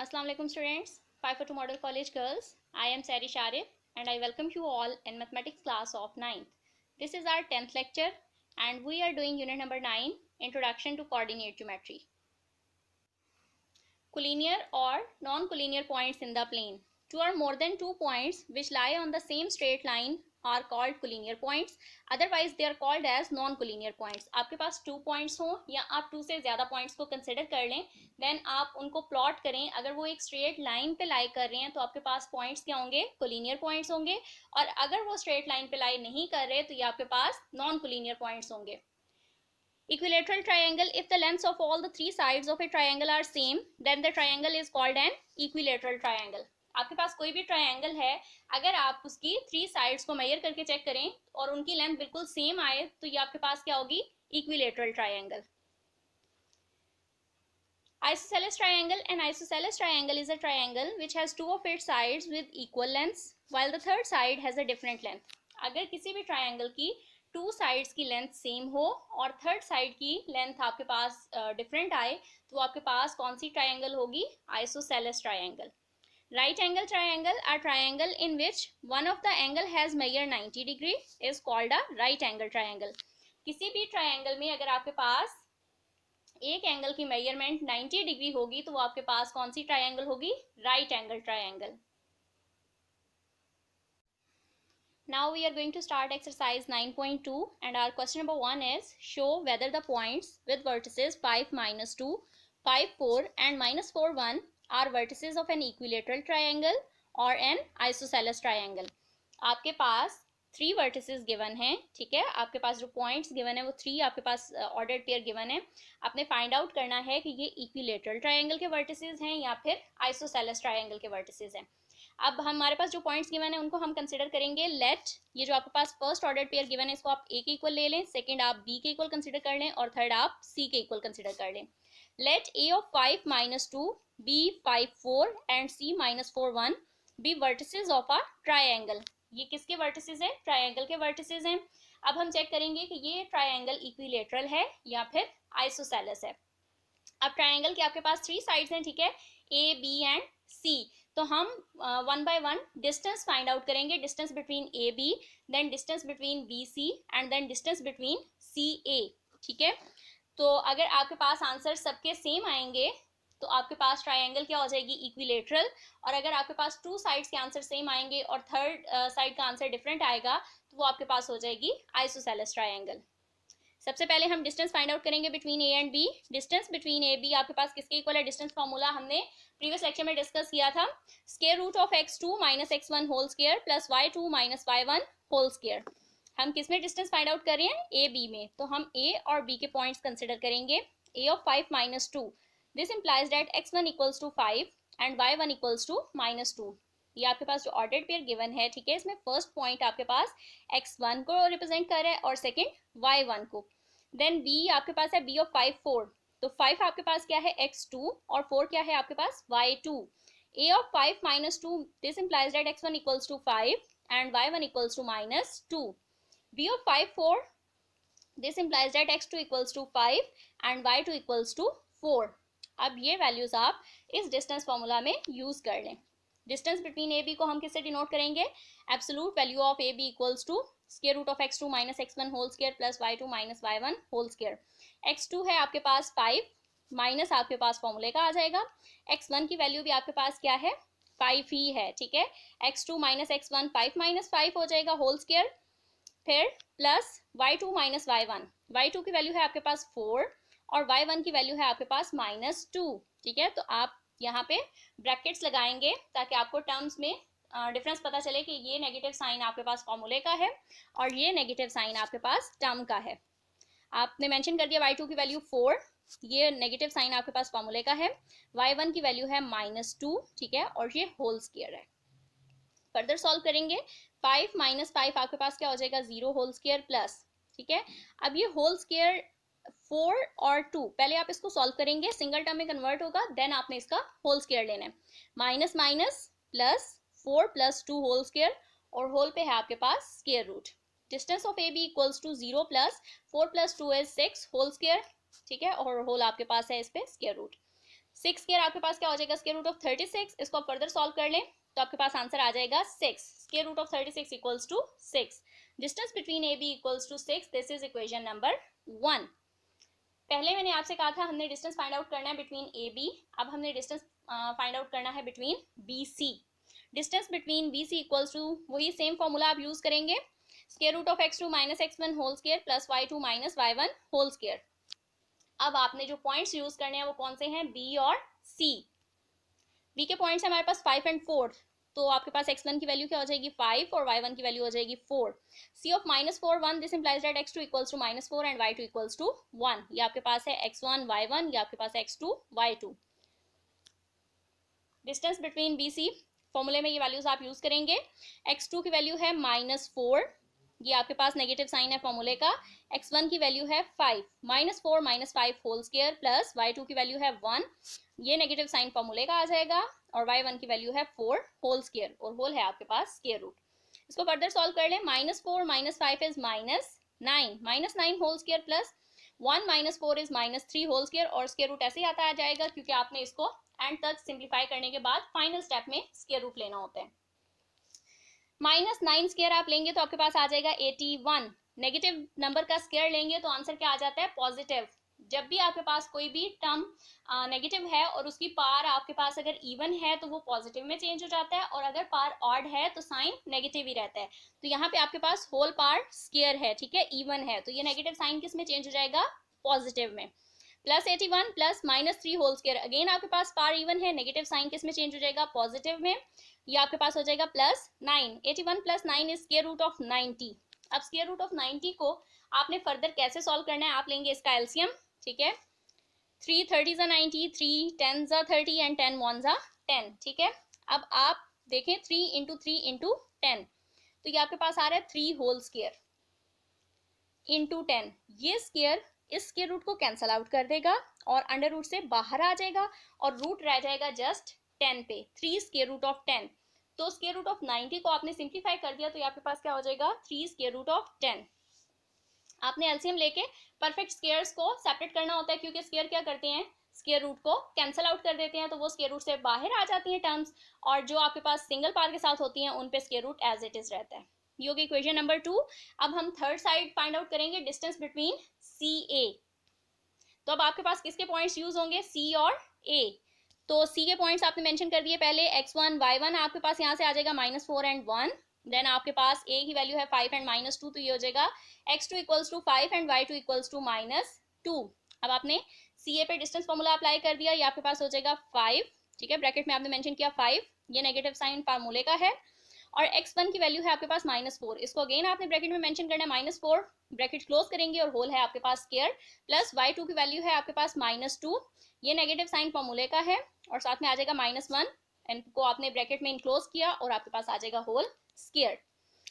Assalamu alaikum students, 542 Model College girls. I am Sari Sharif and I welcome you all in mathematics class of 9th. This is our 10th lecture and we are doing unit number 9, Introduction to Coordinate Geometry. Collinear or non-collinear points in the plane. Two or more than 2 points which lie on the same straight line are called collinear points. Otherwise they are called as non-collinear points. आपके पास 2 points हो या आप 2 से ज़्यादा points को consider कर लें, then आप उनको plot करें. अगर वो एक straight line पे lie कर रहे हैं तो आपके पास points क्या होंगे? collinear points होंगे. और अगर वो straight line पे lie नहीं कर रहे तो ये आपके पास non-collinear points होंगे. Equilateral triangle, if the lengths of all the 3 sides of a triangle are same, then the triangle is called an equilateral triangle. आपके पास कोई भी ट्रायंगल है, अगर आप उसकी 3 साइड्स को मेजर करके चेक करें और उनकी लेंथ बिल्कुल सेम आए तो ये आपके पास क्या होगी? Equilateral triangle. Isosceles triangle. An isosceles triangle is a triangle which has 2 of its sides with equal lengths while the third side has a different length. अगर किसी भी ट्रायंगल की 2 साइड्स की लेंथ सेम हो और थर्ड साइड की length आपके पास different आए तो आपके पास कौन सी ट्रायंगल होगी? Isosceles triangle. Right angle triangle, a triangle in which one of the angle has measure 90 degree is called a right angle triangle. किसी भी ट्रायंगल में अगर आपके पास एक एंगल की मेजरमेंट 90 डिग्री होगी तो वो आपके पास कौन सी ट्रायंगल होगी? Right angle triangle. Now we are going to start exercise 9.2 and our question number 1 is show whether the points with vertices 5, -2, 5, 4 and -4, 1 are vertices of an equilateral triangle or an isosceles triangle. आपके पास 3 vertices given हैं, ठीक है. आपके पास जो points given है वो 3 आपके पास ordered pair given है. आपने find out करना है कि ये equilateral triangle के vertices हैं या फिर isosceles triangle के vertices हैं. अब हमारे पास जो पॉइंट्स गिवन है उनको हम कंसिडर करेंगे. लेट, ये जो आपके पास फर्स्ट ऑर्डर पेयर गिवन है इसको आप ए के इक्वल ले लें, सेकंड आप बी के इक्वल कंसिडर कर लें और थर्ड आप सी के इक्वल कंसिडर कर लें. Let A of 5, -2, B 5, 4 and C -4, 1 B vertices of a triangle. ये किसके वर्टिसेस हैं? ट्रायंगल के वर्टिसेस हैं. अब हम चेक करेंगे कि ये ट्रायंगल इक्विलेटरल है या फिर आइसोसेलेस है. अब ट्रायंगल के आपके पास 3 साइड्स हैं, ठीक है, ए बी एंड सी. तो हम 1 by 1 डिस्टेंस फाइंड आउट करेंगे. Distance between A B, then distance between B C and then distance between C A, ठीक है. तो अगर आपके पास आंसर सबके सेम आएंगे तो आपके पास ट्रायंगल क्या हो जाएगी? इक्विलेटरल. और अगर आपके पास 2 साइड्स के आंसर सेम आएंगे और थर्ड साइड का आंसर डिफरेंट आएगा तो वो आपके पास हो जाएगी आइसोसेलेस ट्रायंगल. सबसे पहले हम डिस्टेंस फाइंड आउट करेंगे between A and B. Distance between A B आपके पास किसके इक्वल है? डिस्टेंस फॉर्मूला हमने प्रीवियस लेक्चर में डिस्कस किया था. Square root of x2 - x1 whole square plus y2 - y1 whole square. हम किस में डिस्टेंस फाइंड आउट कर रहे हैं? ए बी में. तो हम ए और बी के पॉइंट्स कंसिडर करेंगे. A of 5 -2, this implies that x1 equals to 5 and y1 equals to -2. ये आपके पास जो ऑर्डर्ड पेयर गिवन है, ठीक है, इसमें फर्स्ट पॉइंट आपके पास x1 को रिप्रेजेंट कर रहा है और सेकंड y1 को. देन b आपके पास है b ऑफ 5, 4. तो 5 आपके पास क्या है? x2 और 4 क्या है आपके पास? y2. a of 5 -2, this implies that x1 equals to 5 and y1 equals to -2. b of 5, 4, this implies that x2 equals to 5 and y2 equals to 4. अब ये वैल्यूज आप इस डिस्टेंस फॉर्मूला में यूज कर लें. डिस्टेंस बिटवीन ए बी को हम किससे डिनोट करेंगे? Absolute value of A B equals to square root of x2 - x1 whole square plus y2 - y1 whole square. x2 है आपके पास 5 माइनस आपके पास फॉर्मूले का आ जाएगा. x1 की वैल्यू भी आपके पास क्या है? 5 ही है, ठीक है. x2 - x1 5 - 5 हो जाएगा होल स्क्वायर. फिर प्लस y2 - y1. y2 की वैल्यू है आपके पास 4 और y1 की वैल्यू है आपके पास -2, ठीक है. तो आप यहाँ पे ब्रैकेट्स लगाएंगे ताकि आपको टर्म्स में डिफरेंस पता चले कि ये नेगेटिव साइन आपके पास फॉर्मूले का है और ये नेगेटिव साइन आपके पास टर्म का है. आपने मेंशन कर दिया y2 की वैल्यू 4, ये नेगेटिव साइन आपके पास फॉर्मूले का है. y1 की वैल्यू है -2, ठीक है, और ये होल स्क्वायर है. फर्दर सॉल्व करेंगे. 5 - 5 आपके पास क्या हो जाएगा? 0 होल स्क्वायर प्लस, ठीक है. अब ये होल स्क्वायर 4 और 2, पहले आप इसको सॉल्व करेंगे, सिंगल टर्म में कन्वर्ट होगा, देन आपने इसका होल स्क्वायर लेना है. Minus minus plus 4 + 2 whole square और होल पे है आपके पास square root. Distance of A B equals to 0 plus 4 + 2 is 6 whole square, ठीक है, और होल आपके पास है इस पे स्क्वायर रूट. 6 स्क्वायर आपके पास क्या हो जाएगा, स्क्वायर रूट ऑफ 36। इसको आप फर्दर सॉल्व कर लें तो आपके पास आंसर आ जाएगा 6। Square root of 36 equals to 6। Distance between A B equals to 6। This is equation number 1। पहले मैंने आपसे कहा था हमने डिस्टेंस फाइंड आउट करना है बिटवीन ए बी, अब हमने डिस्टेंस फाइंड आउट करना है between B C. Distance between B C equals to, वही सेम फॉर्मूला आप यूज करेंगे, square root of x2 minus x1 whole square plus y2 minus y1 whole square. अब आपने जो पॉइंट्स यूज करने हैं वो कौन से हैं, बी और सी। बी के पॉइंट्स हमारे पास 5 एंड 4, तो आपके पास x1 की वैल्यू क्या हो जाएगी 5 और y1 की वैल्यू हो जाएगी 4। c of -4 1, this implies that x2 equals to -4 and y2 equals to 1। ये आपके पास है x1 y1, ये आपके पास है x2 y2। Distance between B सी, फॉर्मूले में ये वैल्यूज आप यूज करेंगे। x2 की वैल्यू है -4, ये आपके पास नेगेटिव साइन है फॉर्मूले का। x1 की वैल्यू है 5, -4 minus 5 whole square plus y2 की वैल्यू है 1, ये नेगेटिव साइन फॉर्मूले का आ जाएगा। और y1 की वैल्यू है 4 होल स्क्वायर, और होल है आपके पास स्क्वायर रूट। इसको फर्दर सॉल्व कर लें, -4 minus 5 is -9, -9 whole square plus 1 minus 4 is -3 whole square, और स्क्वायर रूट ऐसे ही आता आ जाएगा क्योंकि आपने इसको एंड तक सिंप्लीफाई करने के बाद फाइनल स्टेप में स्क्वायर रूट लेना होता है। -9 स्क्वायर आप लेंगे तो आपके पास आ जाएगा 81। नेगेटिव नंबर का स्क्वायर लेंगे तो आंसर क्या आ जाता है, पॉजिटिव। जब भी आपके पास कोई भी टर्म नेगेटिव है और उसकी पार आपके पास अगर इवन है तो वो पॉजिटिव में चेंज हो जाता है, और अगर पार ऑड है तो साइन नेगेटिव ही रहता है। तो यहाँ पे आपके पास होल पार स्क्वायर है, ठीक है, इवन है, तो ये नेगेटिव साइन किस में चेंज हो जाएगा, पॉजिटिव में। +81 प्लस -3 होल स्क्वायर, अगेन आपके पास पार इवन है, नेगेटिव साइन किस में चेंज हो जाएगा, पॉजिटिव में। ये आपके पास हो जाएगा +9। 81 plus 9 is square root of 90। अब स्क्वायर रूट ऑफ 90 को आपने फर्दर कैसे सॉल्व करना है, आप लेंगे इसका एलसीएम, ठीक है। 3 30 90, 3 10 30 एंड 10 1 10, ठीक है। अब आप देखें 3 इंटू 3 इंटू 10, तो ये आपके पास आ रहा है 3 होल स्क्वायर इंटू 10। ये स्क्वायर इस स्क्वायर रूट को कैंसल आउट कर देगा और अंडर रूट से बाहर आ जाएगा, और रूट रह जाएगा जस्ट 10 पे, 3 स्क्वायर रूट ऑफ 10। तो स्क्वायर रूट ऑफ 90 को आपने सिंप्लीफाई कर दिया तो ये आपके पास क्या हो जाएगा, 3 स्क्वायर रूट ऑफ 10। आपने एलसीएम लेके परफेक्ट स्क्वायर्स को सेपरेट करना होता है, क्योंकि स्क्वायर क्या करते हैं, स्क्वायर रूट को कैंसल आउट कर देते हैं, तो वो स्क्वायर रूट से बाहर आ जाती हैं टर्म्स, और जो आपके पास सिंगल पार के साथ होती हैं उन पे square root as it is रहता है। ये होगी इक्वेशन नंबर 2। अब हम थर्ड साइड फाइंड आउट करेंगे, डिस्टेंस बिटवीन सी ए। तो अब आपके पास किसके पॉइंट्स यूज होंगे, सी और ए। तो सी के पॉइंट्स आपने मेंशन कर दिए पहले, x1 y1 आपके पास यहाँ से आ जाएगा -4 एंड 1। देन आपके पास a की वैल्यू है 5 एंड -2, तो ये हो जाएगा x2 equals to 5 and y2 equals to -2। अब आपने सी ए पे डिस्टेंस फॉर्मूला अप्लाई कर दिया, ये आपके पास हो जाएगा 5, ठीक है, ब्रैकेट में आपने मेंशन किया 5, ये नेगेटिव साइन फार्मूले का है। और x1 की वैल्यू है आपके पास -4, इसको अगेन आपने ब्रैकेट में मेंशन करना है -4, ब्रैकेट क्लोज करेंगे और होल है आपके पास स्क्वायर, प्लस y2 की वैल्यू है आपके पास -2, ये नेगेटिव साइन फॉर्मूले का है, और साथ में आ जाएगा -1, एंड को आपने ब्रैकेट में इनक्लोज किया और आपके पास आ जाएगा होल स्क्वायर।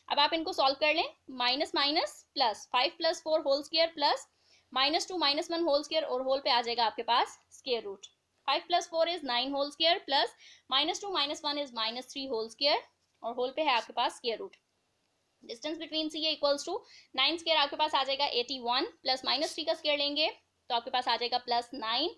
अब आप इनको सॉल्व कर लें, minus minus plus, 5 + 4 whole square plus -2 -1 whole square, और होल पे आ जाएगा आपके पास square root. 5 + 4 is 9 whole square plus -2 -1 is -3 whole square, और होल पे है आपके पास square root. Distance between C equals to 9 square आपके पास आ जाएगा 81, प्लस -3 का स्क्वायर लेंगे तो आपके पास आ जाएगा +9।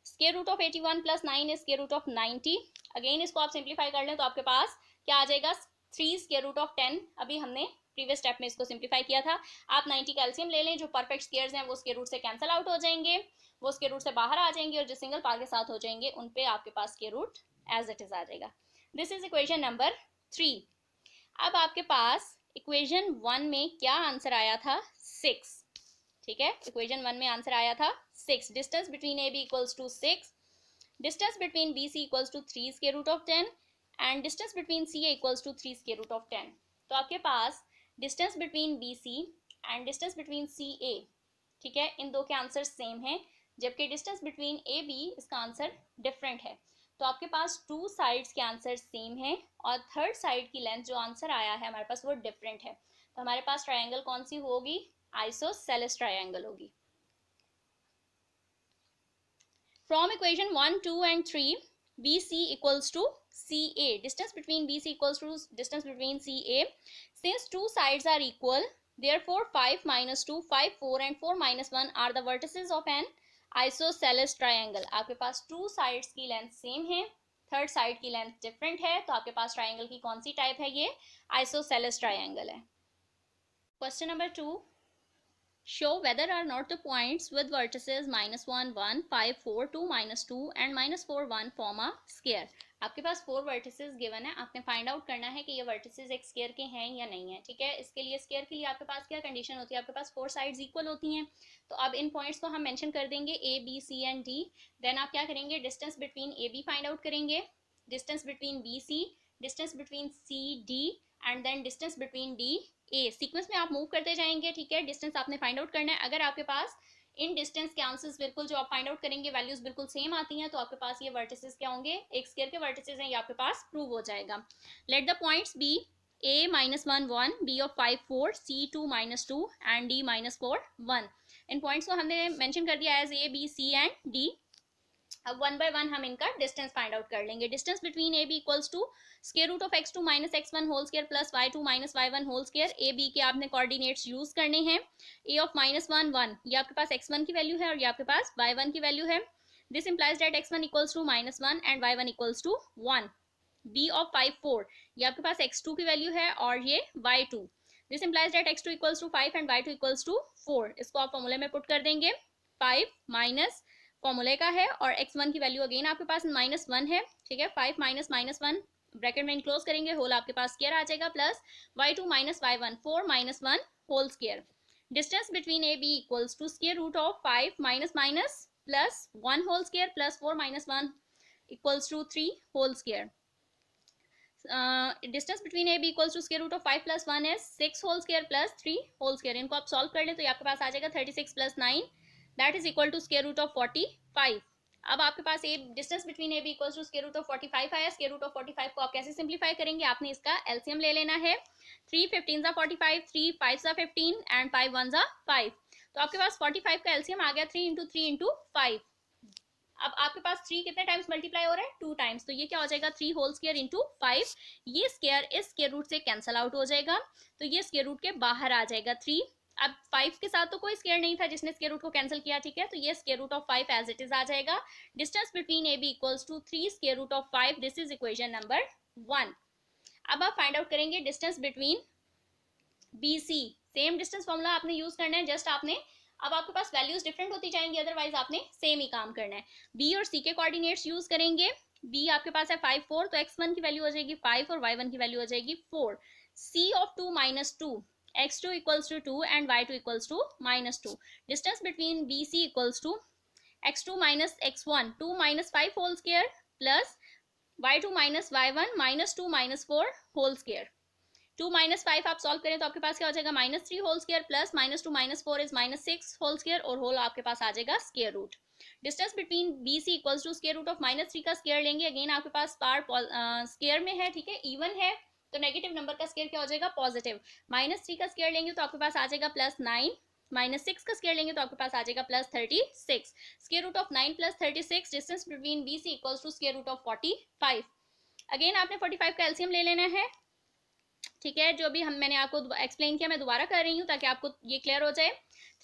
Square root of 81 + 9 is square root of 90। Again इसको आप सिंप्लीफाई कर लें तो आपके पास क्या आ जाएगा, 3 स्क्वायर रूट ऑफ 10। अभी हमने प्रीवियस स्टेप में इसको सिंप्लीफाई किया था। आप 90 कैल्शियम ले लें, जो परफेक्ट स्क्वायर्स हैं वो स्क्वायर रूट से कैंसिल आउट हो जाएंगे, वो स्क्वायर रूट से बाहर आ जाएंगे, और जो सिंगल पार के साथ हो जाएंगे उन पे आपके पास square root as it is आ जाएगा। This is equation number 3। अब आपके पास इक्वेशन 1 में क्या आंसर आया था, 6, ठीक है। इक्वेशन 1 में आंसर आया था 6। Distance between A B equals to 6, distance between B C equals to 3 square root of 10, and distance between C A equals to 3 square root of 10। तो आपके पास distance between B C and distance between C A, ठीक है, इन दो के answer same है, जबकि डिस्टेंस बिटवीन ए बी इसका आंसर डिफरेंट है। तो आपके पास 2 साइड्स के आंसर सेम है, और थर्ड साइड की लेंथ जो आंसर आया है हमारे पास वो डिफरेंट है। तो हमारे पास ट्रायंगल कौन सी होगी, आइसोसेलेस ट्रायंगल होगी। From equation 1 2 and 3 BC equals to CA, distance between BC equals to distance between CA. Since two sides are equal, therefore 5 - 2, 5 4 and 4 - 1 are the vertices of an isosceles triangle, आपके पास two sides की length same है, third side की length different है, तो आपके पास triangle की कौन सी type है, ये आइसोसेलेस ट्रायंगल है। Question number 2, show whether or not the points with vertices -1 1 5 4 2 -2 and -4 1 form a square। आपके पास 4 वर्टिसेस गिवन है, आपने फाइंड आउट करना है कि ये वर्टिसेस एक स्क्वायर के हैं या नहीं है। ठीक है, इसके लिए स्क्वायर के लिए आपके पास क्या कंडीशन होती है, आपके पास 4 साइड्स इक्वल होती हैं। तो अब इन पॉइंट्स को हम मेंशन कर देंगे A B C and D. Then आप क्या करेंगे, distance between A B find out करेंगे, distance between B C, distance between C D and then distance between D A. Sequence में आप मूव करते जाएंगे। ठीक है, डिस्टेंस आपने फाइंड आउट करना है। अगर आपके पास इन डिस्टेंस के आंसर्स बिल्कुल जो आप फाइंड आउट करेंगे वैल्यूज बिल्कुल सेम आती हैं, तो आपके पास ये वर्टिसेस क्या होंगे, एक स्क्वायर के वर्टिसेस हैं, ये आपके पास प्रूव हो जाएगा। Let the points be a -1 1, b of 5 4, c 2 -2 and d -4 1। इन पॉइंट्स को हमने मेंशन कर दिया as a b c and d। अब वन बाय वन हम इनका डिस्टेंस फाइंड आउट कर लेंगे। Distance between A B equals to square root of x2 - x1 whole square plus y2 - y1 whole square. A B के आपने coordinates use करने हैं। a of -1 1, ये आपके पास x1 की वैल्यू है और ये आपके पास y1 की वैल्यू है। This implies that x1 equals to -1 and y1 equals to 1। b of 5 4, ये आपके पास x2 की वैल्यू है और ये y2। This implies that x2 equals to 5 and y2 equals to 4। इसको आप फॉर्मूले में पुट कर देंगे। 5 माइनस फॉर्मूले का है और x1 की वैल्यू अगेन आपके पास -1 है। ठीक है, 5 माइनस -1 ब्रैकेट में इनक्लोज करेंगे, होल आपके पास स्क्वायर आ जाएगा, plus y2 - y1 4 - 1 whole square. Distance between A B equals to square root of 5 minus minus plus 1 whole square plus 4 - 1 equals to 3 whole square. Distance between A B equals to square root of 5 + 1 है 6 whole square plus 3 whole square. इनको आप solve कर ले तो ये आपके पास आ जाएगा 36 + 9 that is equal to square root of 45। अब आपके पास a distance between A B equals to square root of 45 आया। स्क्वायर रूट ऑफ 45 को आप कैसे सिंप्लीफाई करेंगे, आपने इसका एलसीएम ले लेना है। 3 15 45, 3 5 15 एंड 5 1 5। तो आपके पास 45 का एलसीएम आ गया 3 × 3 × 5। अब आपके पास 3 कितने टाइम्स मल्टीप्लाई हो रहा है, 2 टाइम्स, तो ये क्या हो जाएगा 3 होल स्क्वायर इंटू 5। ये स्क्वायर इस स्क्वायर रूट से कैंसल आउट हो जाएगा, तो ये स्क्वायर रूट के बाहर आ जाएगा 3। अब 5 के साथ तो कोई स्क्वायर नहीं था जिसने स्क्वायर रूट को कैंसिल किया। ठीक है, तो ये square root of 5 as it is आ जाएगा। Distance between A B equals to 3 square root of 5। This is equation number 1। अब आप फाइंड आउट करेंगे distance between B C. Same distance formula आपने यूज करना है, जस्ट आपने अब आपके पास वैल्यूज डिफरेंट होती जाएंगी, अदरवाइज आपने सेम ही काम करना है। बी और सी के कोऑर्डिनेट्स यूज करेंगे। बी आपके पास है 5 4, तो x1 की वैल्यू हो जाएगी 5 और y1 की वैल्यू हो जाएगी 4। c of 2 - 2, x2 equals to 2 and y2 equals to -2। Distance between B C equals to x2 - x1 2 - 5 whole square plus y2 - y1 -2 - 4 whole square. 2 - 5 आप सॉल्व करें तो आपके पास क्या हो जाएगा -3 whole square plus -2 - 4 is -6 whole square और whole आपके पास आ जाएगा square root. Distance between B C equals to square root of -3 का स्क्वायर लेंगे। अगेन आपके पास पार स्क्वायर में है, ठीक है, इवन है, तो नेगेटिव नंबर का स्क्वायर क्या हो जाएगा पॉजिटिव। -3 का स्क्वायर लेंगे तो आपके पास आ जाएगा +9, -6 का स्क्वायर लेंगे तो आपके पास आ जाएगा +36। Square root of 9 + 36, distance between B C equals to square root of 45। Again आपने 45 का एलसीएम ले लेना है। ठीक है, जो भी मैंने आपको एक्सप्लेन किया मैं दोबारा कर रही हूँ ताकि आपको ये क्लियर हो जाए।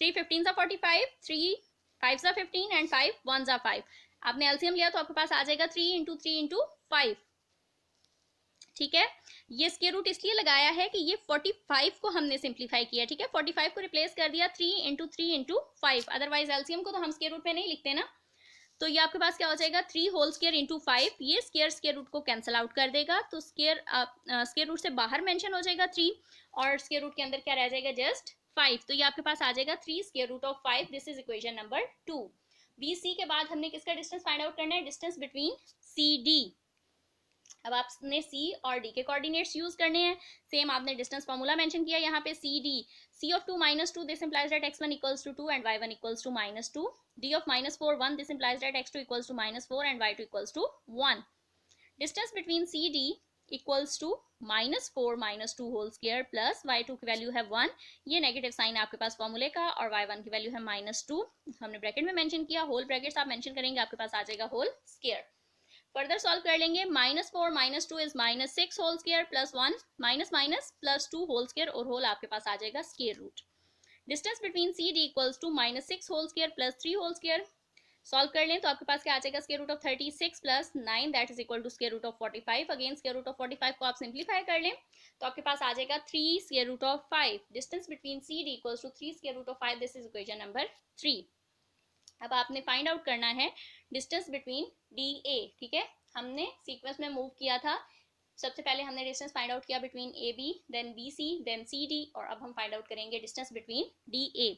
3 15 45, 3 5 15 एंड 5 1 5। आपने एलसीएम लिया तो आपके पास आ जाएगा 3 × 3 × 5। ठीक है, ये स्क्वायर रूट इसलिए लगाया है कि ये 45 को हमने सिंप्लीफाई किया। ठीक है, 45 को रिप्लेस कर दिया 3 × 3 × 5, अदरवाइज एलसीएम को तो हम स्क्वायर रूट में नहीं लिखते ना। तो ये आपके पास क्या हो जाएगा 3 होल स्क्वायर इंटू 5। ये स्क्वायर रूट को कैंसिल आउट कर देगा, तो स्क्वायर रूट से बाहर मेंशन हो जाएगा 3 और स्क्वायर रूट के अंदर क्या रह जाएगा जस्ट 5। तो ये आपके पास आ जाएगा 3 square root of 5। This is equation number 2। B C के बाद हमने किसका डिस्टेंस फाइंड आउट करना है, डिस्टेंस बिटवीन सी डी। अब आपने सी और डी के कोऑर्डिनेट्स यूज करने हैं। सेम आपने डिस्टेंस फॉर्मूला मेंशन किया यहाँ पे C D. c of 2 - 2, this implies that x1 equals to 2 and y1 equals to -2. d of -4 1, this implies that x2 equals to -4 and y2 equals to 1. Distance between cd equals to -4 - 2 whole square plus y2 की value है 1। ये negative sign है आपके पास फॉर्मूले का, और y1 की value है -2, हमने ब्रैकेट में मेंशन किया। होल ब्रैकेट्स आप मेंशन करेंगे, आपके पास आ जाएगा होल स्क्वायर। फर्दर सॉल्व कर लेंगे। -4 - 2 is -6 whole square plus 1 +2 whole square और होल आपके पास आ जाएगा square root. Distance between C D equals to -6 whole square plus 3 whole square. Solve कर लें तो आपके पास क्या आ जाएगा, square root of 36 plus 9 that is equal to square root of 45। Again square root of 45 को आप सिंप्लीफाई कर लें तो आपके पास आ जाएगा 3 square root of 5। Distance between C D equals to 3 square root of 5। This is equation number 3। अब आपने फाइंड आउट करना है डिस्टेंस बिटवीन डी ए। ठीक है, हमने सीक्वेंस में मूव किया था। सबसे पहले हमने डिस्टेंस फाइंड आउट किया between A B, then B C, then C D, और अब हम फाइंड आउट करेंगे distance between D A.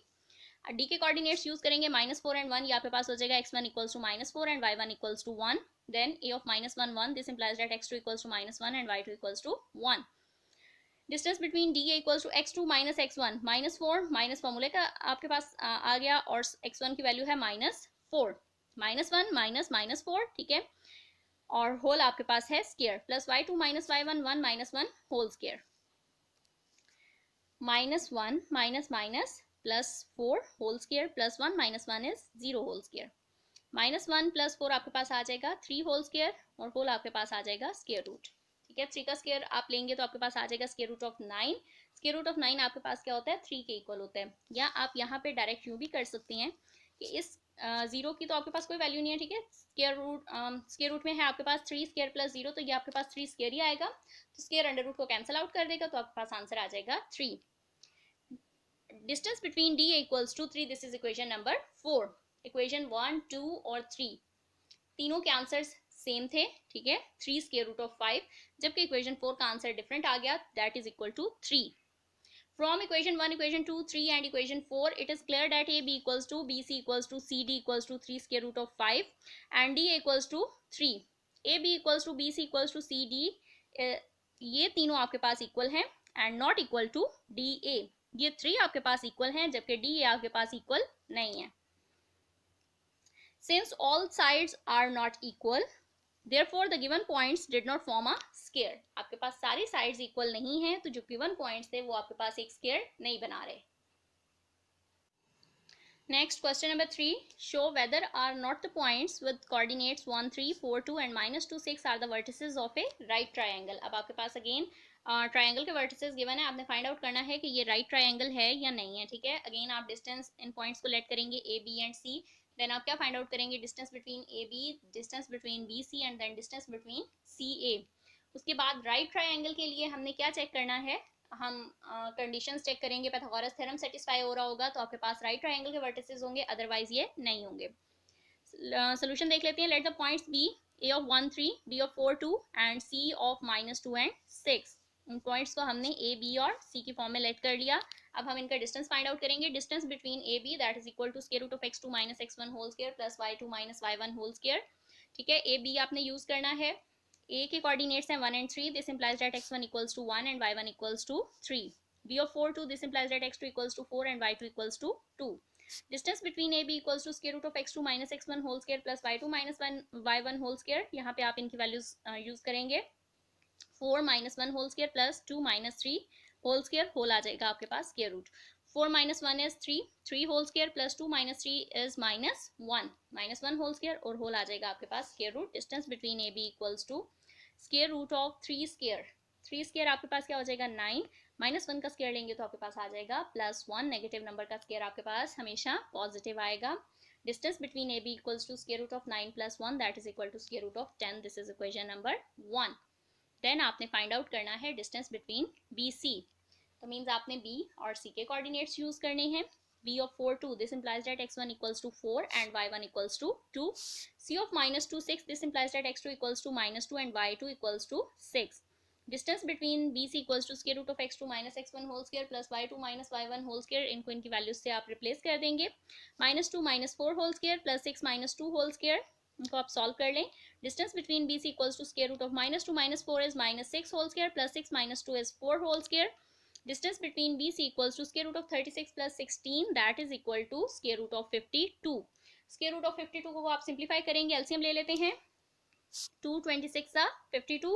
D के कोऑर्डिनेट्स यूज करेंगे -4 एंड 1। ये आपके पास हो जाएगा x1 equals to -4 and y1 equals to 1। Then a of -1 1, this implies that x2 equals to -1 and y2 equals to 1। Distance between D equals to x2 minus x1, -4 minus फॉर्मूले का आपके पास आ गया, और x1 की वैल्यू है -4, -1 minus -4। ठीक है, और होल आपके पास है square, plus y2 minus y1 1 minus 1 whole square, -1 minus minus plus 4 whole square, plus 1 minus 1 is 0 whole square, -1 plus 4 आपके पास आ जाएगा 3 होल स्क्वायर, और होल आपके पास आ जाएगा स्क्वायर रूट। ठीक है, 3 का स्क्वायर आप लेंगे तो आपके पास आ जाएगा square root of 9। Square root of 9 आपके पास क्या होता है, 3 के इक्वल होता है। या आप यहाँ पे डायरेक्ट यूं भी कर सकते हैं कि इस 0 की तो आपके पास कोई वैल्यू नहीं है। ठीक है, स्क्वायर रूट में है आपके पास 3 स्क्वायर प्लस 0, तो ये आपके पास 3 स्क्वायर ही आएगा, तो स्क्वायर अंडर रूट को कैंसिल आउट कर देगा, तो आपके पास आंसर आ जाएगा 3। Distance between D equals to 3, this is equation number 4। Equation 1 2 और 3 तीनों के आंसर्स सेम थे। ठीक है, 3 स्क्वायर रूट ऑफ 5, जबकि इक्वेशन 4 का आंसर डिफरेंट आ गया, that is equal to 3। From equation 1, equation 2, 3 and equation 4, it is clear that AB equals to BC equals to CD equals to 3 square root of 5 and D equals to 3. AB equals to BC equals to CD, ये तीनों आपके पास equal हैं and not equal to DA। ये 3 आपके पास equal हैं जबकि DA आपके पास इक्वल नहीं है। Since all sides are not equal, therefore the given points did not form a square। आपके पास सारी साइड्स इक्वल नहीं है, तो जो गिवन पॉइंट्स थे वो आपके पास एक स्क्वायर नहीं बना रहे। Next question number 3, show whether or not the points with coordinates 1 3 4 2 and -2 6 are the vertices of a right triangle. अब आपके पास अगेन ट्रायंगल के वर्टिसेस गिवन है, आपने फाइंड आउट करना है कि ये राइट ट्रायंगल है या नहीं है। ठीक है, अगेन आप डिस्टेंस इन पॉइंट्स को लेट करेंगे A B and C, then आप क्या फाइंड आउट करेंगे, distance between A B, distance between B C and then distance between C A. उसके बाद राइट ट्रायंगल के लिए हमने क्या चेक करना है, हम कंडीशंस चेक करेंगे, पाइथागोरस थ्योरम सेटिस्फाई हो रहा होगा तो आपके पास राइट ट्रायंगल के वर्टिसेस होंगे, अदरवाइज ये नहीं होंगे। सोल्यूशन देख लेते हैं। Let the points B A of 1 3, B of 4 2 and C of -2 and 6। इन पॉइंट्स को हमने ए बी और सी की फॉर्म में लेट कर लिया। अब हम इनका डिस्टेंस फाइंड आउट करेंगे। Distance between A B that is equal to square root of x2 minus x1 whole square plus y2 minus y1 whole square. ठीक है, ए बी आपने यूज करना है। A के कोऑर्डिनेट्स हैं 1 and 3, this implies that x1 equals to 1 and y1 equals to 3। B of 4 2, this implies that x2 equals to 4 and y2 equals to 2। Distance between AB equals to square root of x2 minus x1 whole square plus y2 minus y1 whole square. यहाँ पे आप इनकी values use करेंगे, 4 minus 1 whole square plus 2 minus 3 whole square, whole आ जाएगा आपके पास square root. 4 minus 1 is 3, 3 whole square plus 2 minus 3 is -1 whole square, और होल आ जाएगा आपके पास square root. Distance between A B equals to square root of 3 square, 3 square आपके पास क्या हो जाएगा 9, -1 का स्क्वायर लेंगे तो आपके पास आ जाएगा +1। नेगेटिव नंबर का स्क्वायर आपके पास हमेशा पॉजिटिव आएगा। Distance between A B equals to square root of 9 + 1 that is equal to square root of 10। This is equation number 1। Then आपने फाइंड आउट करना है डिस्टेंस बिटवीन बी सी, तो मीन्स आपने B और सी के कोऑर्डिनेट्स यूज करने हैं। B of 4 2, this implies that x1 equals to 4 and y1 equals to 2. C of -2 6, this implies that x2 equals to -2 and y2 equals to 6. Distance between BC equals to square root of x2 minus x1 whole square plus y2 minus y1 whole square। इनको इनकी values से आप replace कर देंगे। -2 minus 4 whole square plus 6 minus 2 whole square, इनको आप solve कर लें। Distance between BC equals to square root of -2 minus 4 is -6 whole square plus 6 minus 2 is 4 whole square। Distance between BC equals to square root of 36 plus 16 that is equal to square root of 52। square root of 52 को आप simplify करेंगे, LCM ले लेते हैं। 2 26 सा 52,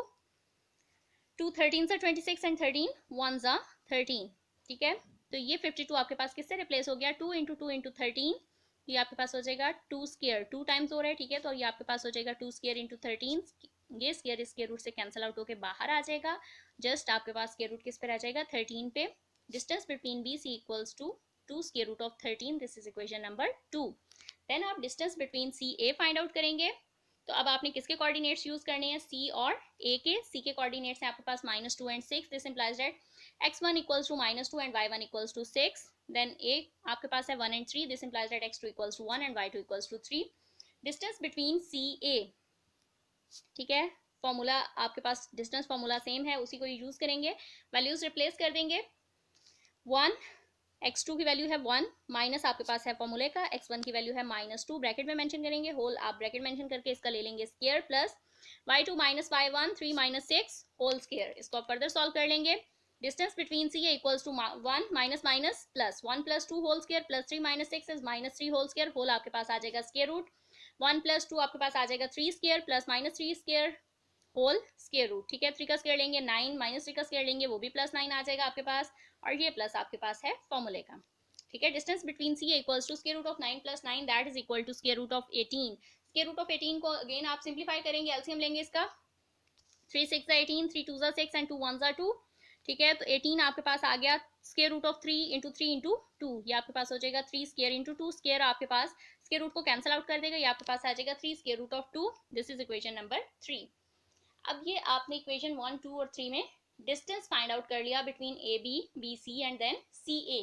2 13 सा 26 and 13 1 सा 13। ठीक है, तो ये 52 आपके पास किससे रिप्लेस हो गया, 2 इंटू 2 इंटू 13, ये आपके पास हो जाएगा 2 स्क्वायर, 2 टाइम्स हो रहा है। ठीक है, तो ये आपके पास हो जाएगा 2 स्क्वायर इंटू 13, ये स्क्वायर इस स्क्वायर रूट से कैंसिल आउट होकर बाहर आ जाएगा। जस्ट आपके पास स्क्वायर रूट किस पे रह जाएगा 13 पे। Distance between B C equals to 2 square root of 13, this is equation number 2। Then आप distance between C A find out करेंगे। तो अब आपने किसके कोऑर्डिनेट्स यूज करने हैं, सी और ए के। सी के कोऑर्डिनेट्स हैं आपके पास -2 and 6, this implies that x1 equals to -2 and y1 equals to 6। Then A आपके पास है 1 and 3, this implies that x2 equals to 1 and y2 equals to 3। Distance between C A, ठीक है, फॉर्मूला आपके पास डिस्टेंस फॉर्मूला सेम है, उसी को यूज करेंगे, वैल्यूज रिप्लेस कर देंगे। 1 x2 की वैल्यू है 1 माइनस आपके पास है फॉर्मूले का x1 की वैल्यू है -2, ब्रैकेट में मेंशन करेंगे, होल आप ब्रैकेट मेंशन करके इसका ले लेंगे square, plus y2 minus y1 3 minus 6 whole square. इसको आप फर्दर सॉल्व कर लेंगे। Distance between C equals to 1 minus minus plus 1 plus 2 whole square plus 3 minus 6 is -3 whole square, whole आपके पास आ जाएगा स्क्वायर रूट, 1 प्लस 2 आपके पास आ जाएगा 3 square plus -3 square whole square root. ठीक है, 3 का स्क्वायर लेंगे 9, -3 का स्क्वायर लेंगे वो भी +9 आ जाएगा आपके पास, और ये प्लस आपके पास है फॉर्मूले का। ठीक है, distance between C equals to square root of 9 + 9 that is equal to square root of 18। Square root of 18 को अगेन आप सिंप्लीफाई करेंगे, एलसीएम लेंगे इसका, 3 6 18, 3 2 6 एंड 2 1 2। ठीक है, तो 18 आपके पास आ गया square root of 3 into 3 into 2, ये आपके पास हो जाएगा 3 स्क्वायर इंटू 2, स्क्वायर आपके पास स्क्वायर रूट को कैंसिल आउट कर देगा, ये आपके पास आ जाएगा 3 square root of 2। This is equation number 3। अब ये आपने इक्वेशन 1 2 और 3 में डिस्टेंस फाइंड आउट कर लिया between A B, B C and then C A.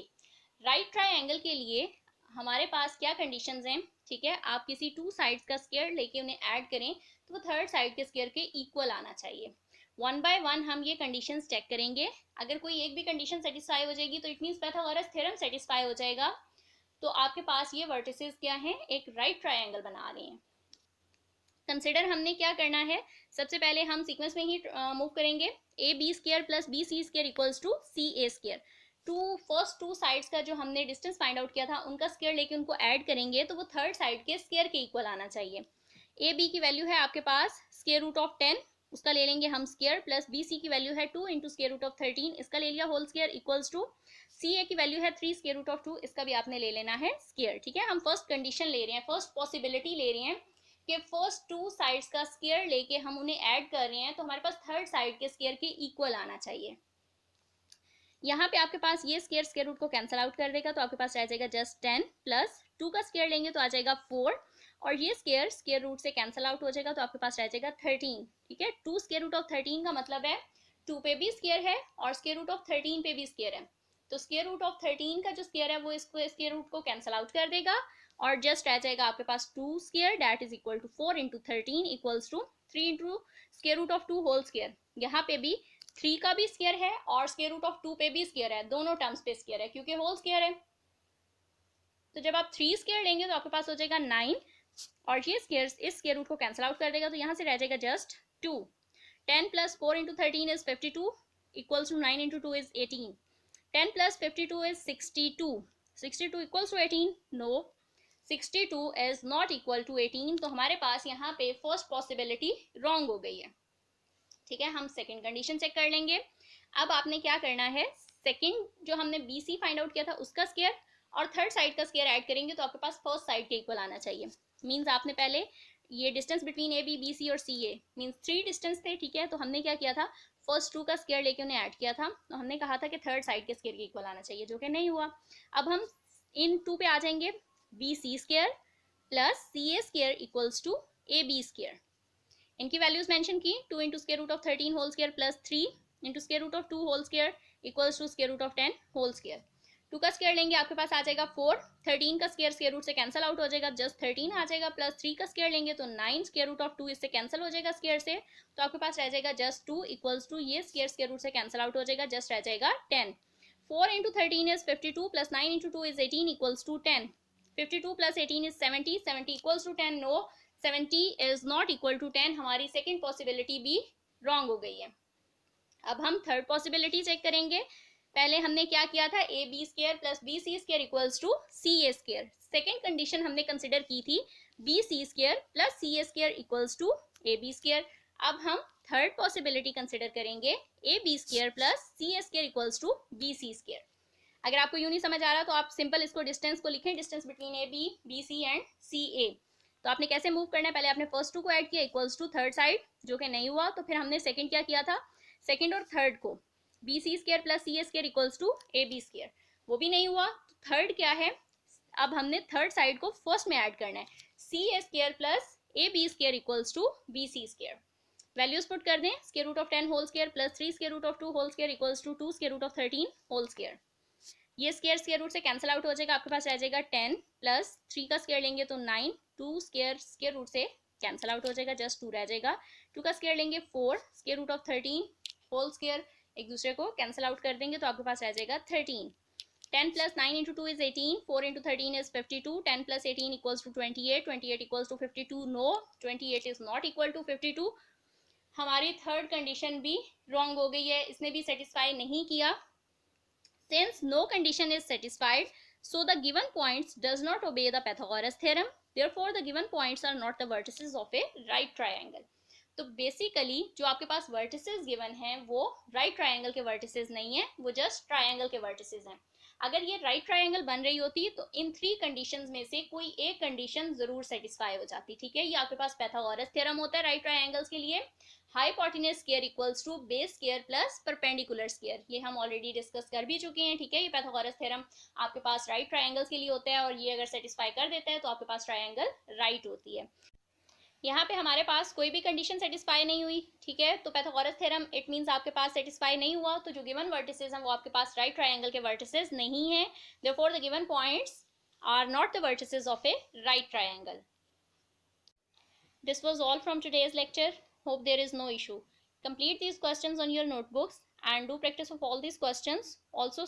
Right triangle के लिए हमारे पास क्या कंडीशंस हैं, ठीक है, आप किसी टू साइड्स का स्क्वायर लेके उन्हें ऐड करें तो वो थर्ड साइड के स्क्वायर के इक्वल आना चाहिए। वन बाय वन हम ये कंडीशंस चेक करेंगे, अगर कोई एक भी कंडीशन सेटिस्फाई हो जाएगी तो it means Pythagoras theorem satisfy हो जाएगा। तो आपके पास ये वर्टिसेस क्या हैं, एक राइट ट्राइंगल बना रहे हैं। कंसिडर हमने क्या करना है, सबसे पहले हम सीक्वेंस में ही मूव करेंगे, A B square plus B C square equals to C A square. First two sides का जो हमने डिस्टेंस फाइंड आउट किया था उनका स्क्वायर लेके उनको ऐड करेंगे तो वो थर्ड साइड के स्क्वायर के इक्वल आना चाहिए। ए बी की वैल्यू है आपके पास स्क्वायर रूट ऑफ 10, उसका ले लेंगे हम स्क्वायर, प्लस बी सी की वैल्यू है 2 इंटू स्क्वायर रूट ऑफ 13, इसका ले लिया whole square, equals to C ए की वैल्यू है 3 स्क्वायर रूट ऑफ 2, इसका भी आपने ले लेना है स्क्वायर। ठीक है, हम फर्स्ट कंडीशन ले रहे हैं, फर्स्ट पॉसिबिलिटी ले रहे हैं कि फर्स्ट टू साइड्स का स्क्वायर लेके हम उन्हें ऐड कर रहे हैं तो हमारे पास थर्ड साइड के स्क्वायर के इक्वल आना चाहिए। यहाँ पे आपके पास ये स्क्वायर स्क्वायर रूट को कैंसिल आउट कर देगा, तो आपके पास रह जाएगा जस्ट 10, प्लस 2 का स्क्वायर लेंगे तो आ जाएगा 4, और ये स्क्वायर स्क्वायर रूट से कैंसिल आउट हो जाएगा तो आपके पास रह जाएगा 13। ठीक है, 2 स्क्वायर रूट ऑफ 13 का मतलब है 2 पे भी स्क्वायर है और स्क्वायर रूट ऑफ 13 पे भी स्क्वायर है, तो स्क्वायर रूट ऑफ 13 का जो स्क्वायर है वो इसको स्क्वायर रूट को कैंसिल आउट कर देगा और जस्ट रह जाएगा आपके पास 2 square that is equal to 4 into 13 equals to 3 into square root of 2 whole square. यहाँ पे भी 3 का भी स्क्वायर है और स्क्वायर रूट ऑफ 2 पे भी स्क्वायर है, दोनों टर्म्स पे स्क्वायर है क्योंकि होल स्क्वायर है। तो जब आप 3 स्क्वायर लेंगे तो आपके पास हो जाएगा 9, और ये स्क्वायर इस स्क्वायर रूट को कैंसिल आउट कर देगा तो यहाँ से रह जाएगा just 2। 10 plus 4 into 13 is 52 equals to 9 into 2 is 18। 10 plus 52 is 62. 62 equals to 18? No. 62 is not equal to 18. तो हमारे पास यहाँ पे फर्स्ट पॉसिबिलिटी रॉन्ग हो गई है। ठीक है, हम सेकंड कंडीशन चेक कर लेंगे। अब आपने क्या करना है, सेकंड जो हमने बी सी फाइंड आउट किया था उसका स्क्वायर और थर्ड साइड का स्क्वायर ऐड करेंगे तो आपके पास फर्स्ट साइड के इक्वल आना चाहिए। मीन्स आपने पहले ये distance between A B, B C और सी ए मीन्स 3 डिस्टेंस थे। ठीक है, तो हमने क्या किया था, फर्स्ट 2 का स्क्वायर लेके उन्हें ऐड किया था, तो हमने कहा था कि थर्ड साइड के स्क्वायर के इक्वल आना चाहिए, जो कि नहीं हुआ। अब हम इन 2 पे आ जाएंगे, B C square plus C A square equals to A B square. इनकी वैल्यूज मेंशन की, 2 into square root of 13 whole square plus 3 into square root of 2 whole square equals to square root of 10 whole square. 2 का square लेंगे आपके पास आ जाएगा 4, 13 का square square root से कैंसिल आउट हो जाएगा, जस्ट 13 आ जाएगा, प्लस 3 का स्क्वायर लेंगे तो 9 स्क्वायर रूट ऑफ 2 इससे कैंसिल हो जाएगा स्क्वायर से, तो आपके पास रह जाएगा जस्ट 2 इक्वल्स टू ये स्क्वायर स्क्वायर रूट से कैंसिल आउट हो जाएगा, जस्ट रह जाएगा 10। 4 into 13 is 52 plus 9 into 2 is 18 equals to 10। 52 plus 18 is 70, 70 equals to 10। No, 70 is not equal to 10, हमारी सेकेंड पॉसिबिलिटी भी रॉन्ग हो गई है। अब हम थर्ड पॉसिबिलिटी चेक करेंगे। पहले हमने क्या किया था, A B square plus B C square equals to C A square. Second condition हमने कंसिडर की थी B C square plus C A square equals to A B square. अब हम थर्ड पॉसिबिलिटी कंसिडर करेंगे, A B square plus C A square equals to B C square. अगर आपको यूं नहीं समझ आ रहा तो आप सिंपल इसको डिस्टेंस को लिखें, distance between A B, B C and C A. तो आपने कैसे मूव करना है, पहले आपने फर्स्ट 2 को ऐड किया इक्वल्स टू थर्ड साइड, जो कि नहीं हुआ, तो फिर हमने सेकंड क्या किया था, सेकंड और थर्ड को B C square plus C A square equals to A B square, वो भी नहीं हुआ। तो थर्ड क्या है, अब हमने थर्ड साइड को फर्स्ट में ऐड करना है, C A square plus A B square equals to B C square. Values put कर दें, square root of 10 whole square plus 3 square root of 2 whole square equals to 2 square root of 13 whole square. ये square root से cancel out हो जाएगा, आपके पास रह जाएगा 10 प्लस 3 का स्क्वायर लेंगे तो 9, 2 स्क्वायर रूट से कैंसिल आउट हो जाएगा, जस्ट 2 रह जाएगा। 2 का स्क्वायर लेंगे 4, square root of 13 whole square एक दूसरे को कैंसिल आउट कर देंगे तो आपके पास रह जाएगा 13। 10 plus 9 into 2 is 18, 4 into 13 is 52, 10 plus 18 equals to 28, 28 equals to 52, no, 28 is not equal to 52। हमारी थर्ड कंडीशन भी रॉन्ग हो गई है, इसने भी सेटिस्फाई नहीं किया। Since no condition is satisfied, so the given points does not obey the Pythagoras theorem, therefore the given points are not the vertices of a right triangle। तो basically जो आपके पास वर्टिसेस गिवन हैं वो right triangle के vertices नहीं है, वो just triangle के वर्टिसेस हैं। अगर ये राइट ट्रायंगल बन रही होती तो इन 3 कंडीशंस में से कोई एक कंडीशन जरूर सेटिस्फाई हो जाती, ठीक है। ये आपके पास पाइथागोरस थ्योरम होता है राइट ट्रायंगल्स के लिए, hypotenuse square equals to base square plus perpendicular square, ये हम ऑलरेडी डिस्कस कर भी चुके हैं, ठीक है। ये पाइथागोरस थ्योरम आपके पास राइट ट्रायंगल्स के लिए होता है और ये अगर सेटिस्फाई कर देता है तो आपके पास ट्रायंगल राइट होती है। यहाँ पे हमारे पास कोई भी कंडीशन सेटिस्फाई नहीं हुई, ठीक है, तो पाइथागोरस थ्योरम इट मींस आपके पास सेटिस्फाई नहीं हुआ, तो जो गिवन वर्टिसेस हैं वो आपके पास राइट ट्रायंगल के वर्टिसेस नहीं है, therefore the given points are not the vertices of a right triangle. This was all from today's lecture, hope there is no issue. Complete these questions on your notebooks and do practice of all these questions also